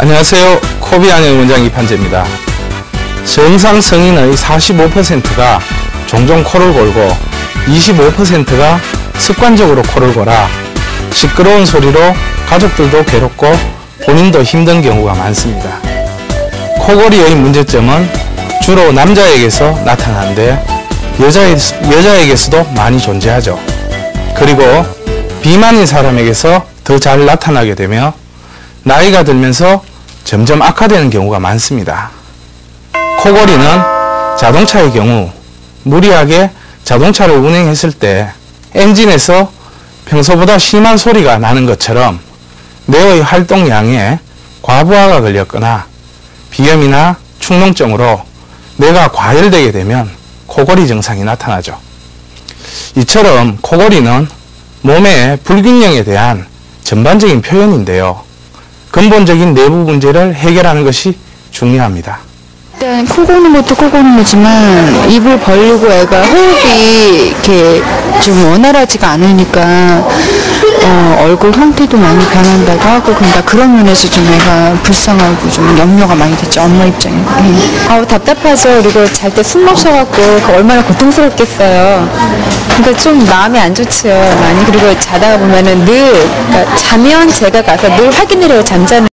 안녕하세요. 코비안의 원장 이판재입니다. 정상 성인의 45%가 종종 코를 골고 25%가 습관적으로 코를 골아 시끄러운 소리로 가족들도 괴롭고 본인도 힘든 경우가 많습니다. 코골이의 문제점은 주로 남자에게서 나타나는데 여자에게서도 많이 존재하죠. 그리고 비만인 사람에게서 더 잘 나타나게 되며 나이가 들면서 점점 악화되는 경우가 많습니다. 코골이는 자동차의 경우 무리하게 자동차를 운행했을 때 엔진에서 평소보다 심한 소리가 나는 것처럼 뇌의 활동량에 과부하가 걸렸거나 비염이나 축농증으로 뇌가 과열되게 되면 코골이 증상이 나타나죠. 이처럼 코골이는 몸의 불균형에 대한 전반적인 표현인데요. 근본적인 내부 문제를 해결하는 것이 중요합니다. 일단 코 고는 것도 코 고는 거지만 입을 벌리고 애가 호흡이 이렇게 좀 원활하지가 않으니까 얼굴 형태도 많이 변한다고 하고 그러니까 그런 면에서 좀 애가 불쌍하고 좀 염려가 많이 됐죠. 엄마 입장에. 답답하죠. 그리고 잘 때 숨 멈춰갖고 얼마나 고통스럽겠어요. 그러니까 좀 마음이 안 좋지요. 많이. 그리고 자다가 보면은 늘 그러니까 자면 제가 가서 늘 확인을 해요. 잠자는